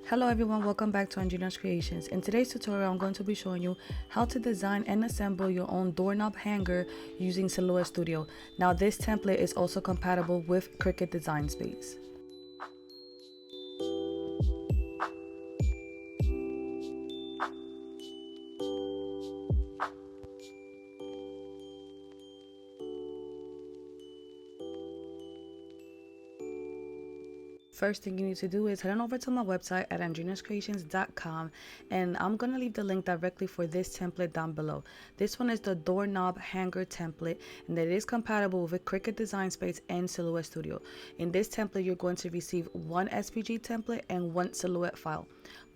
Hello everyone, welcome back to Andrina's Creations. In today's tutorial, I'm going to be showing you how to design and assemble your own doorknob hanger using Silhouette Studio. Now this template is also compatible with Cricut Design Space. First thing you need to do is head on over to my website at andrinaskreations.com, and I'm going to leave the link directly for this template down below. This one is the doorknob hanger template, and it is compatible with Cricut Design Space and Silhouette Studio. In this template, you're going to receive one SVG template and one Silhouette file.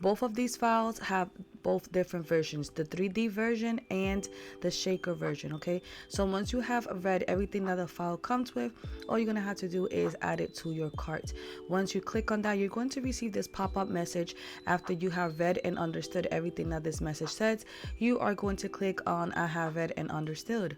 Both of these files have both different versions, the 3D version and the shaker version, okay? So once you have read everything that the file comes with, all you're gonna have to do is add it to your cart. Once you click on that, you're going to receive this pop-up message. After you have read and understood everything that this message says, you are going to click on I have read and understood.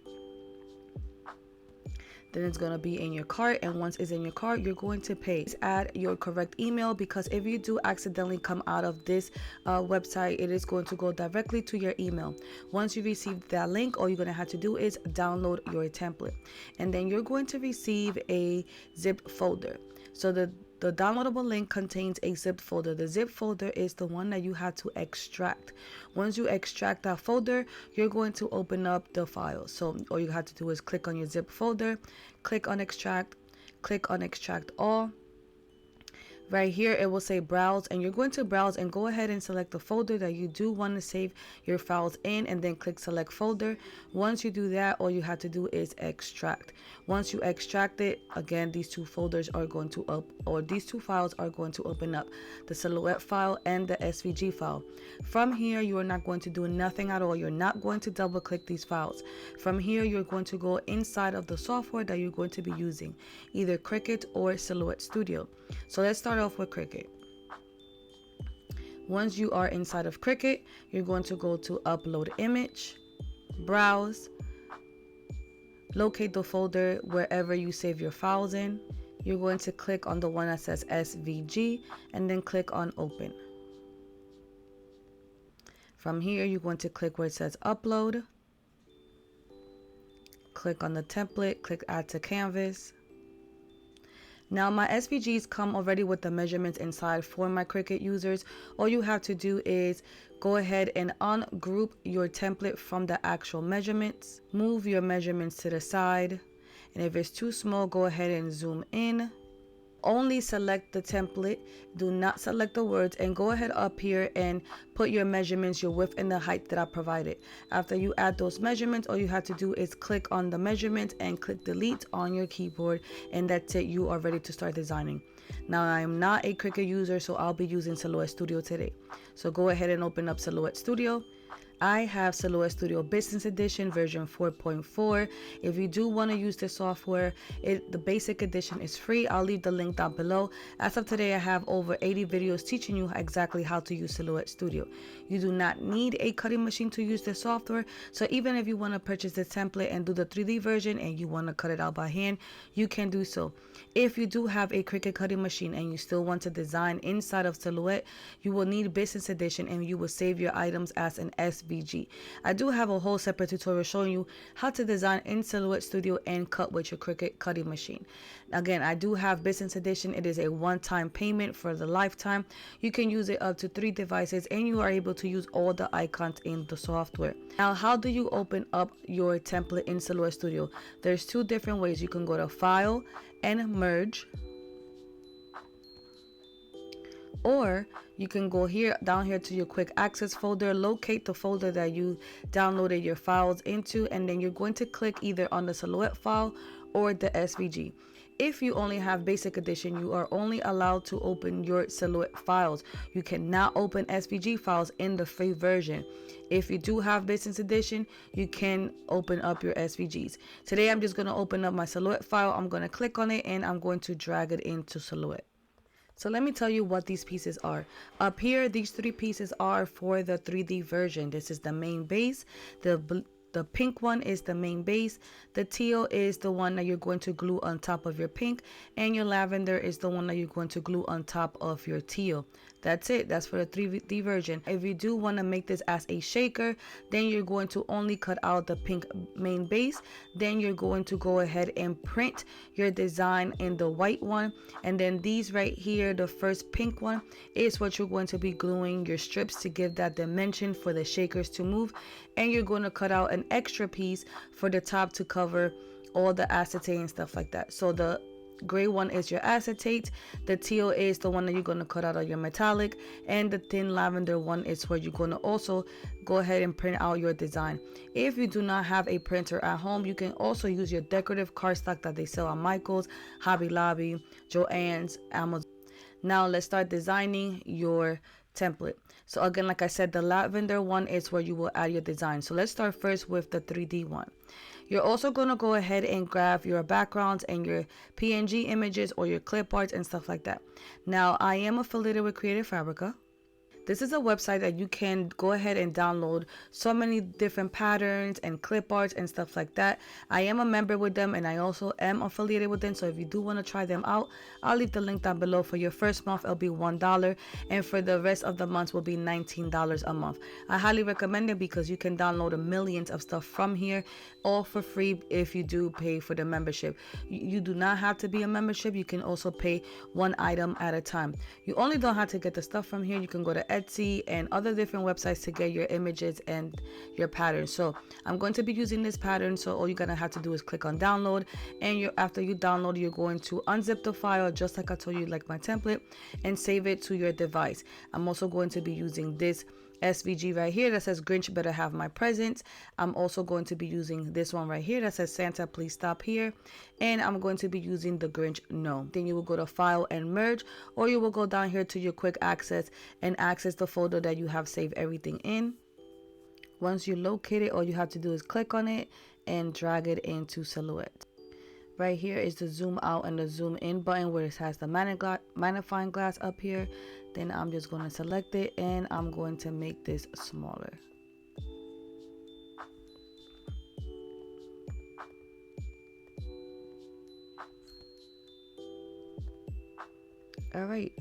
Then it's going to be in your cart, and once it's in your cart, you're going to pay. Please add your correct email, because if you do accidentally come out of this website, it is going to go directly to your email. Once you receive that link, all you're going to have to do is download your template, and then you're going to receive a zip folder. So the downloadable link contains a zip folder. The zip folder is the one that you have to extract. Once you extract that folder, you're going to open up the file. So all you have to do is click on your zip folder, click on extract all. Right here it will say browse, and you're going to browse and go ahead and select the folder that you do want to save your files in, and then click select folder. Once you do that, all you have to do is extract. Once you extract it, again, these two files are going to open up, the Silhouette file and the SVG file. From here, you are not going to do nothing at all. You're not going to double click these files. From here, you're going to go inside of the software that you're going to be using, either Cricut or Silhouette Studio. So let's start off with Cricut. Once you are inside of Cricut, you're going to go to upload image, browse, locate the folder wherever you save your files in. You're going to click on the one that says SVG and then click on open. From here, you're going to click where it says upload, click on the template, click add to canvas. Now my SVGs come already with the measurements inside for my Cricut users. All you have to do is go ahead and ungroup your template from the actual measurements. Move your measurements to the side, and if it's too small, go ahead and zoom in. Only select the template, do not select the words, and go ahead up here and put your measurements, your width and the height that I provided. After you add those measurements, all you have to do is click on the measurements and click delete on your keyboard, and that's it. You are ready to start designing. Now I am not a Cricut user, so I'll be using Silhouette Studio today. So go ahead and open up Silhouette Studio. I have Silhouette Studio Business Edition version 4.4. If you do want to use this software, the basic edition is free. I'll leave the link down below. As of today, I have over 80 videos teaching you exactly how to use Silhouette Studio. You do not need a cutting machine to use this software. So even if you want to purchase the template and do the 3D version and you want to cut it out by hand, you can do so. If you do have a Cricut cutting machine and you still want to design inside of Silhouette, you will need Business Edition, and you will save your items as an SVG. I do have a whole separate tutorial showing you how to design in Silhouette Studio and cut with your Cricut cutting machine. Again, I do have Business Edition. It is a one-time payment for the lifetime. You can use it up to 3 devices, and you are able to use all the icons in the software. Now, how do you open up your template in Silhouette Studio? There's 2 different ways. You can go to File and Merge, or you can go here down here to your quick access folder, locate the folder that you downloaded your files into, and then you're going to click either on the Silhouette file or the SVG. If you only have Basic Edition, you are only allowed to open your Silhouette files. You cannot open SVG files in the free version. If you do have Business Edition, you can open up your SVGs. Today, I'm just going to open up my Silhouette file. I'm going to click on it, and I'm going to drag it into Silhouette. So let me tell you what these pieces are. Up here, these 3 pieces are for the 3D version. This is the main base. The pink one is the main base. The teal is the one that you're going to glue on top of your pink. And your lavender is the one that you're going to glue on top of your teal. That's it. That's for the 3D version. If you do want to make this as a shaker, then you're going to only cut out the pink main base. Then you're going to go ahead and print your design in the white one. And then these right here, the first pink one, is what you're going to be gluing your strips to give that dimension for the shakers to move. And you're going to cut out an extra piece for the top to cover all the acetate and stuff like that. So the gray one is your acetate, the teal is the one that you're going to cut out of your metallic, and the thin lavender one is where you're going to also go ahead and print out your design. If you do not have a printer at home, you can also use your decorative cardstock that they sell on Michael's, Hobby Lobby, Joann's, Amazon. Now let's start designing your template. So again, like I said, the lavender one is where you will add your design. So let's start first with the 3D one. You're also going to go ahead and grab your backgrounds and your PNG images or your clip arts and stuff like that. Now, I am affiliated with Creative Fabrica. This is a website that you can go ahead and download so many different patterns and clip arts and stuff like that. I am a member with them and I also am affiliated with them. So if you do want to try them out, I'll leave the link down below. For your first month, it'll be $1, and for the rest of the months will be $19 a month. I highly recommend it because you can download millions of stuff from here, all for free if you do pay for the membership. You do not have to be a membership. You can also pay one item at a time. You only don't have to get the stuff from here. You can go to Etsy and other different websites to get your images and your patterns. So I'm going to be using this pattern, so all you're gonna have to do is click on download, and after you download, you're going to unzip the file just like I told you, like my template, and save it to your device. I'm also going to be using this SVG right here that says Grinch better have my presents. I'm also going to be using this one right here that says Santa please stop here, and I'm going to be using the Grinch no. Then you will go to file and merge, or you will go down here to your quick access and access the folder that you have saved everything in. Once you locate it, all you have to do is click on it and drag it into Silhouette. Right here is the zoom out and the zoom in button where it has the magnifying glass up here. Then I'm just going to select it and I'm going to make this smaller. All right,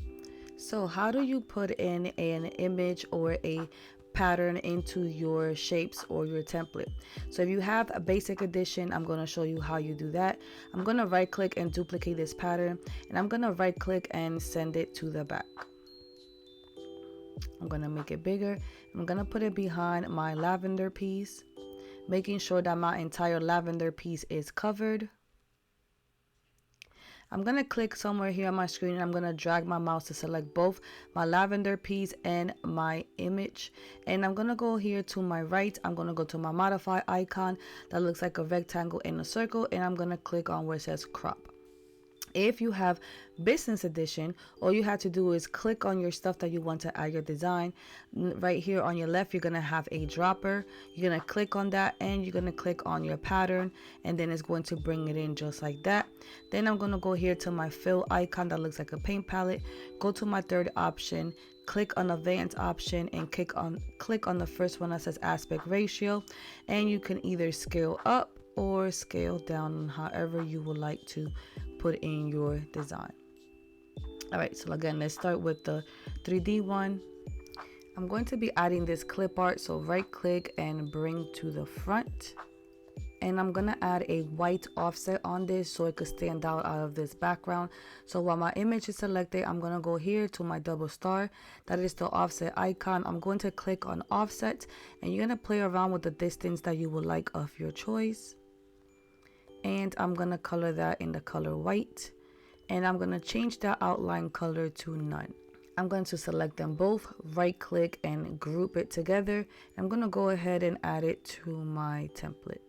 so how do you put in an image or a pattern into your shapes or your template? So if you have a basic edition, I'm going to show you how you do that. I'm going to right click and duplicate this pattern, and I'm going to right click and send it to the back. I'm going to make it bigger. I'm going to put it behind my lavender piece, making sure that my entire lavender piece is covered. I'm going to click somewhere here on my screen, and I'm going to drag my mouse to select both my lavender piece and my image. And I'm going to go here to my right. I'm going to go to my modify icon that looks like a rectangle in a circle, and I'm going to click on where it says crop. If you have business edition, all you have to do is click on your stuff that you want to add your design. Right here on your left, you're going to have a dropper. You're going to click on that, and you're going to click on your pattern, and then it's going to bring it in just like that. Then I'm going to go here to my fill icon that looks like a paint palette. Go to my third option, click on advanced option, and click on the first one that says aspect ratio, and you can either scale up or scale down, however you would like to put in your design. All right, so again, let's start with the 3D one. I'm going to be adding this clip art, so right click and bring to the front, and I'm gonna add a white offset on this so it could stand out of this background. So while my image is selected, I'm gonna go here to my double star, that is the offset icon. I'm going to click on offset, and you're gonna play around with the distance that you would like of your choice. And I'm going to color that in the color white, and I'm going to change that outline color to none. I'm going to select them both, right click and group it together. I'm going to go ahead and add it to my template.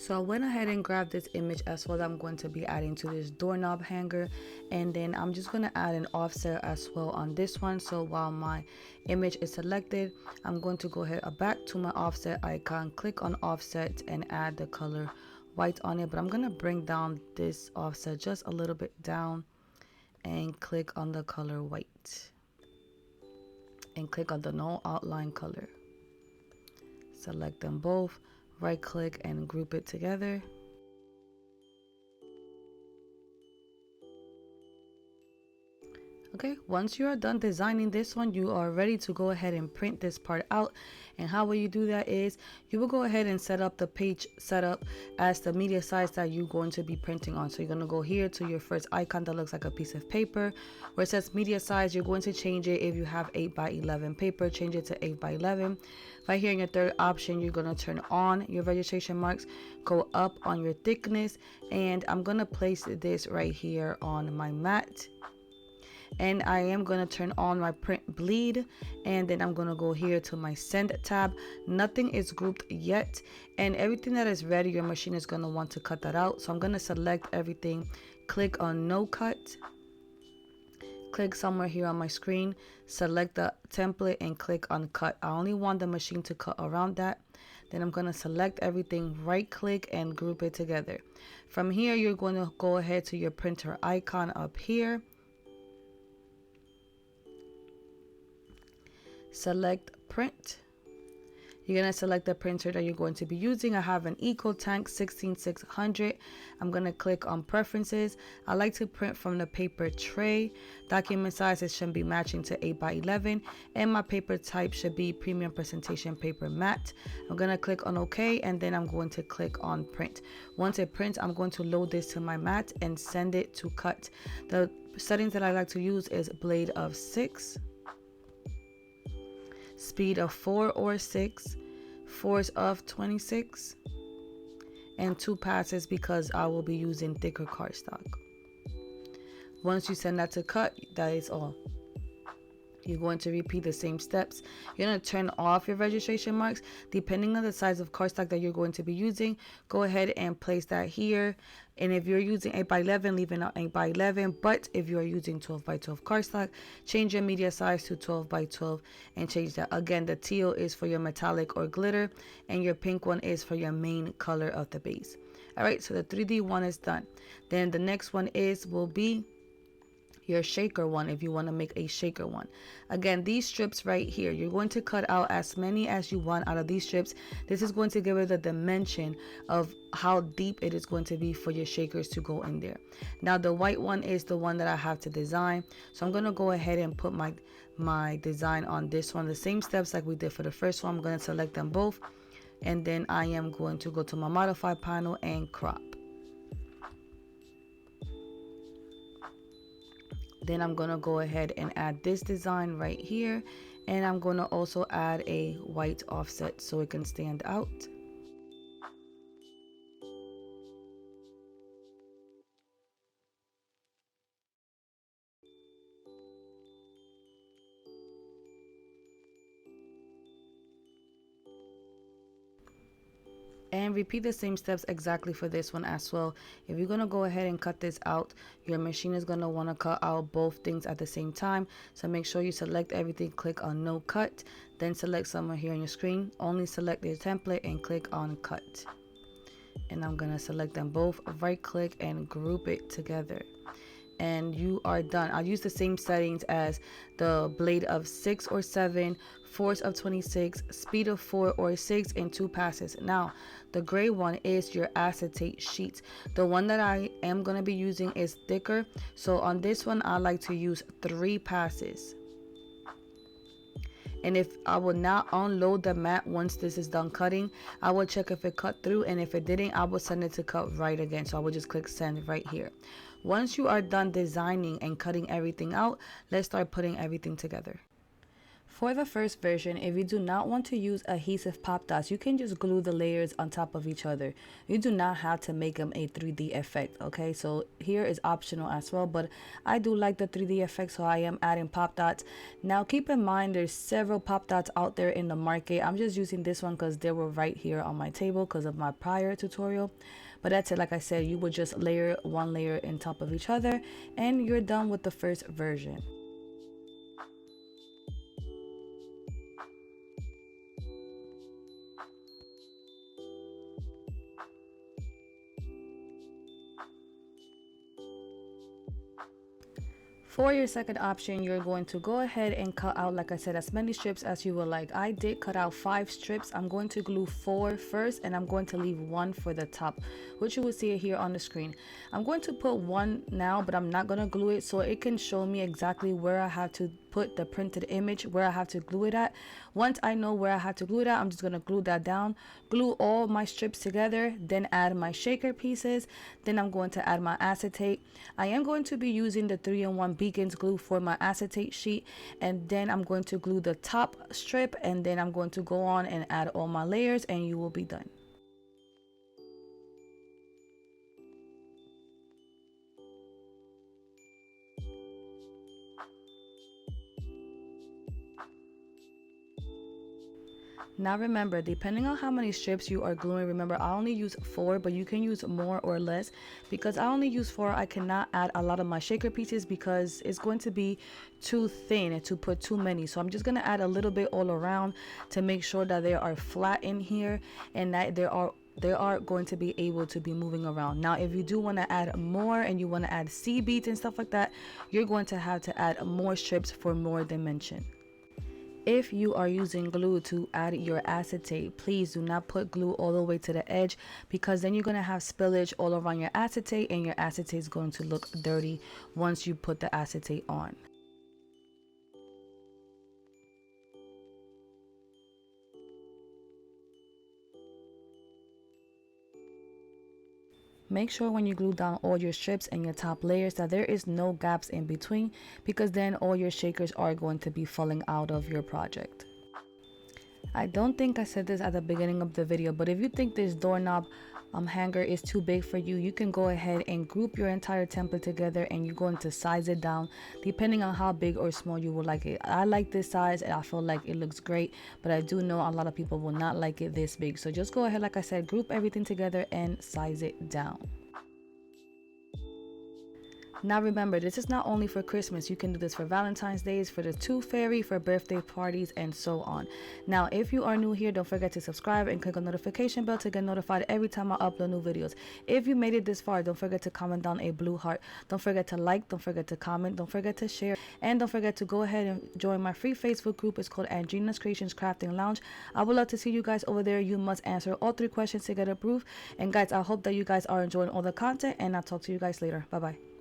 So I went ahead and grabbed this image as well that I'm going to be adding to this doorknob hanger, and then I'm just going to add an offset as well on this one. So while my image is selected, I'm going to go ahead back to my offset icon, click on offset, and add the color white on it. But I'm going to bring down this offset just a little bit down and click on the color white and click on the no outline color. Select them both, right click and group it together. Okay, once you are done designing this one, you are ready to go ahead and print this part out. And how will you do that is you will go ahead and set up the page setup as the media size that you're going to be printing on. So you're going to go here to your first icon that looks like a piece of paper where it says media size. You're going to change it. If you have 8x11 paper, change it to 8x11. Right here in your third option, you're going to turn on your registration marks, go up on your thickness, and I'm going to place this right here on my mat. And I am going to turn on my print bleed, and then I'm going to go here to my send tab. Nothing is grouped yet, and everything that is ready, your machine is going to want to cut that out. So I'm going to select everything, click on no cut, click somewhere here on my screen, select the template and click on cut. I only want the machine to cut around that. Then I'm going to select everything, right click and group it together. From here, you're going to go ahead to your printer icon up here. Select print. You're going to select the printer that you're going to be using. I have an EcoTank 16600. I'm going to click on preferences. I like to print from the paper tray. Document sizes should be matching to 8x11, and my paper type should be premium presentation paper matte. I'm going to click on OK, and then I'm going to click on print. Once it prints, I'm going to load this to my mat and send it to cut. The settings that I like to use is blade of 6, speed of 4 or 6, force of 26, and 2 passes because I will be using thicker cardstock. Once you send that to cut, that is all. You're going to repeat the same steps. You're going to turn off your registration marks. Depending on the size of cardstock that you're going to be using, go ahead and place that here. And if you're using 8x11, leave it out 8x11. But if you're using 12x12 cardstock, change your media size to 12x12 and change that. Again, the teal is for your metallic or glitter, and your pink one is for your main color of the base. All right, so the 3D one is done. Then the next one will be your shaker one, if you want to make a shaker one. Again, these strips right here, you're going to cut out as many as you want out of these strips. This is going to give it the dimension of how deep it is going to be for your shakers to go in there. Now the white one is the one that I have to design, so I'm going to go ahead and put my design on this one. The same steps like we did for the first one. I'm going to select them both, and then I am going to go to my modify panel and crop. Then I'm going to go ahead and add this design right here, and I'm going to also add a white offset so it can stand out. And repeat the same steps exactly for this one as well. If you're going to go ahead and cut this out, your machine is going to want to cut out both things at the same time. So make sure you select everything, click on no cut, then select somewhere here on your screen, only select the template and click on cut. And I'm going to select them both, right click and group it together. And you are done. I'll use the same settings as the blade of 6 or 7, force of 26, speed of 4 or 6, and 2 passes. Now the gray one is your acetate sheet. The one that I am going to be using is thicker, so on this one I like to use 3 passes. And if I will not unload the mat once this is done cutting, I will check if it cut through, and if it didn't, I will send it to cut right again. So I will just click send right here. Once you are done designing and cutting everything out, let's start putting everything together. For the first version, if you do not want to use adhesive pop dots, you can just glue the layers on top of each other. You do not have to make them a 3D effect, okay? So here is optional as well, but I do like the 3D effect, so I am adding pop dots. Now keep in mind there's several pop dots out there in the market. I'm just using this one because they were right here on my table because of my prior tutorial. But that's it. Like I said, you would just layer one layer on top of each other and you're done with the first version. For your second option, you're going to go ahead and cut out, like I said, as many strips as you would like. I did cut out 5 strips. I'm going to glue 4 first, and I'm going to leave 1 for the top, which you will see here on the screen. I'm going to put 1 now, but I'm not going to glue it so it can show me exactly where I have to put the printed image, where I have to glue it at. Once I know where I have to glue it at, I'm just going to glue that down, glue all my strips together, then add my shaker pieces, then I'm going to add my acetate. I am going to be using the 3-in-1 beacons glue for my acetate sheet, and then I'm going to glue the top strip, and then I'm going to go on and add all my layers, and you will be done. Now remember, depending on how many strips you are gluing, remember I only use 4, but you can use more or less. Because I only use 4, I cannot add a lot of my shaker pieces because it's going to be too thin to put too many. So I'm just going to add a little bit all around to make sure that they are flat in here and that they are going to be able to be moving around. Now if you do want to add more and you want to add seed beads and stuff like that, you're going to have to add more strips for more dimension. If you are using glue to add your acetate, please do not put glue all the way to the edge, because then you're going to have spillage all around your acetate and your acetate is going to look dirty once you put the acetate on. Make sure when you glue down all your strips and your top layers that there is no gaps in between, because then all your shakers are going to be falling out of your project. I don't think I said this at the beginning of the video, but if you think this doorknob hanger is too big for you, you can go ahead and group your entire template together and you're going to size it down depending on how big or small you would like it. I like this size and I feel like it looks great, but I do know a lot of people will not like it this big. So just go ahead, like I said, group everything together and size it down. Now remember, this is not only for Christmas. You can do this for Valentine's Days, for the Tooth Fairy, for birthday parties, and so on. Now, if you are new here, don't forget to subscribe and click on the notification bell to get notified every time I upload new videos. If you made it this far, don't forget to comment down a blue heart. Don't forget to like, don't forget to comment, don't forget to share, and don't forget to go ahead and join my free Facebook group. It's called Andrina's Creations Crafting Lounge. I would love to see you guys over there. You must answer all 3 questions to get approved. And guys, I hope that you guys are enjoying all the content, and I'll talk to you guys later. Bye-bye.